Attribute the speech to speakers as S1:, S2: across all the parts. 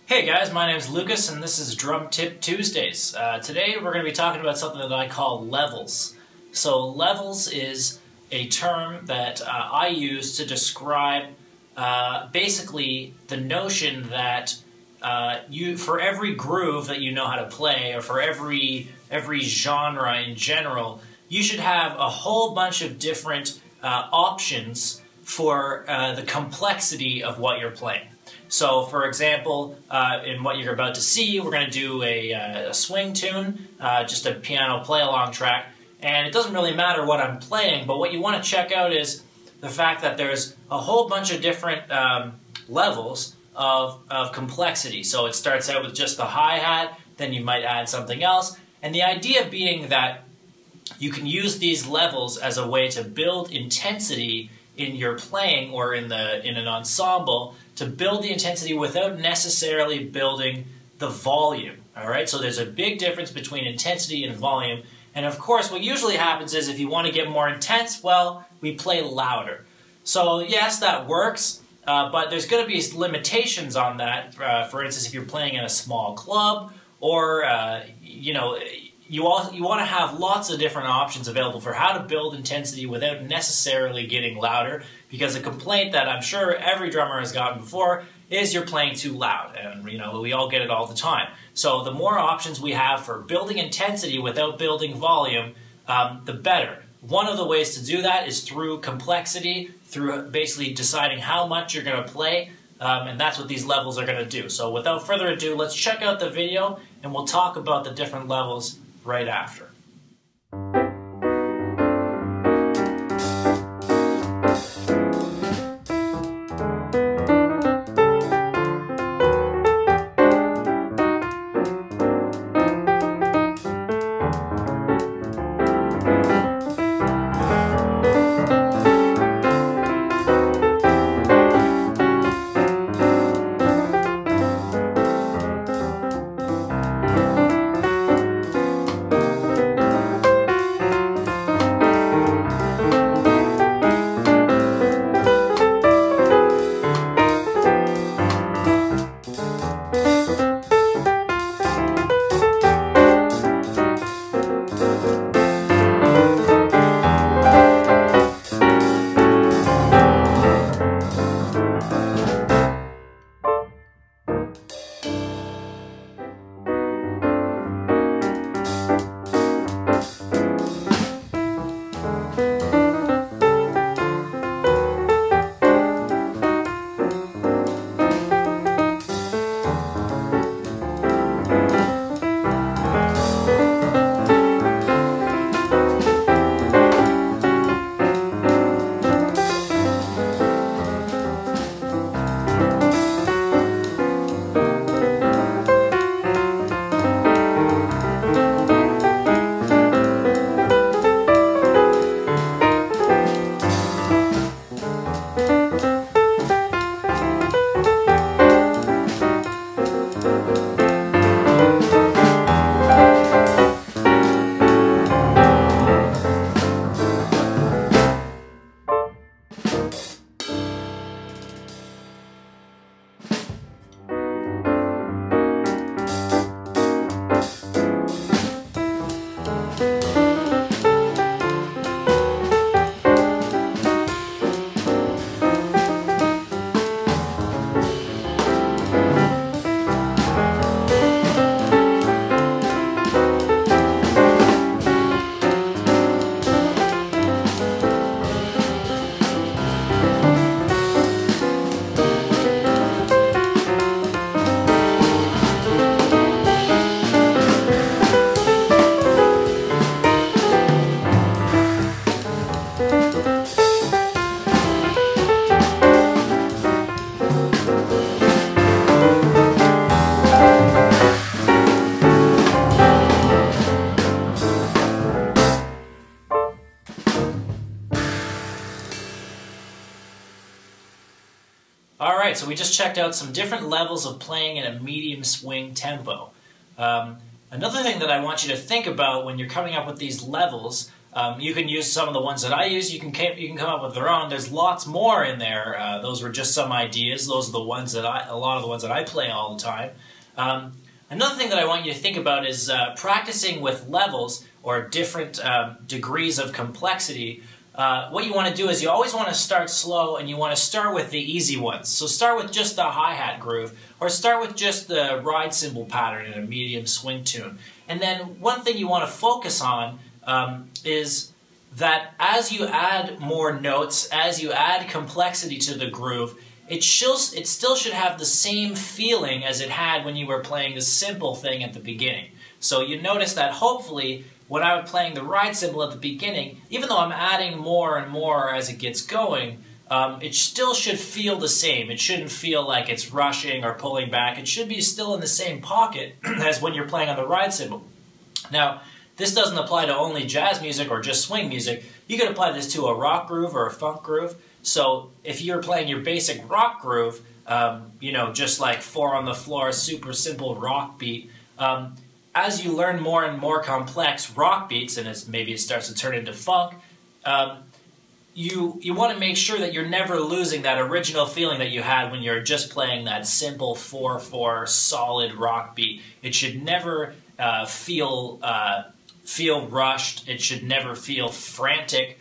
S1: Hey guys, my name is Lucas and this is Drum Tip Tuesdays. Today we're going to be talking about something that I call levels. So levels is a term that I use to describe basically the notion that for every groove that you know how to play, or for every genre in general, you should have a whole bunch of different options for the complexity of what you're playing. So, for example, in what you're about to see, we're going to do a swing tune, just a piano play-along track, and it doesn't really matter what I'm playing, but what you want to check out is the fact that there's a whole bunch of different levels of complexity. So it starts out with just the hi-hat, then you might add something else, and the idea being that you can use these levels as a way to build intensity in your playing or in an ensemble, to build the intensity without necessarily building the volume. All right, so there's a big difference between intensity and volume. And of course, what usually happens is if you want to get more intense, well, we play louder. So yes, that works, but there's going to be limitations on that. For instance, if you're playing in a small club, or you want to have lots of different options available for how to build intensity without necessarily getting louder, because a complaint that I'm sure every drummer has gotten before is you're playing too loud, and we all get it all the time. So the more options we have for building intensity without building volume, the better. One of the ways to do that is through complexity, through basically deciding how much you're going to play, and that's what these levels are going to do. So without further ado, let's check out the video and we'll talk about the different levels right after. Alright, so we just checked out some different levels of playing in a medium swing tempo. Another thing that I want you to think about when you're coming up with these levels You can use some of the ones that I use. You can come up with their own. There's lots more in there. Those were just some ideas. Those are the ones that a lot of the ones that I play all the time. Another thing that I want you to think about is practicing with levels or different degrees of complexity. What you want to do is you always want to start slow, and you want to start with the easy ones. So start with just the hi-hat groove, or start with just the ride cymbal pattern in a medium swing tune. And then one thing you want to focus on is that as you add more notes, as you add complexity to the groove, it still should have the same feeling as it had when you were playing the simple thing at the beginning. So you notice that hopefully when I was playing the ride cymbal at the beginning, even though I'm adding more and more as it gets going, it still should feel the same. It shouldn't feel like it's rushing or pulling back. It should be still in the same pocket as when you're playing on the ride cymbal. Now, this doesn't apply to only jazz music or just swing music. You can apply this to a rock groove or a funk groove. So if you're playing your basic rock groove, you know, just like 4 on the floor, super simple rock beat, as you learn more and more complex rock beats, and maybe it starts to turn into funk, you want to make sure that you're never losing that original feeling that you had when you're just playing that simple 4/4 solid rock beat. It should never feel rushed. It should never feel frantic,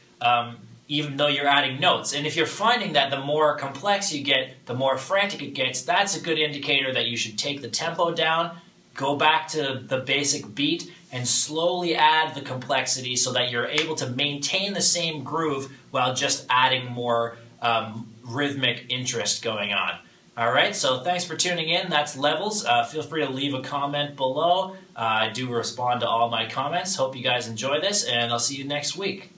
S1: even though you're adding notes. And if you're finding that the more complex you get, the more frantic it gets, that's a good indicator that you should take the tempo down, go back to the basic beat, and slowly add the complexity so that you're able to maintain the same groove while just adding more rhythmic interest going on. All right, so thanks for tuning in. That's Levels. Feel free to leave a comment below. I do respond to all my comments. Hope you guys enjoy this, and I'll see you next week.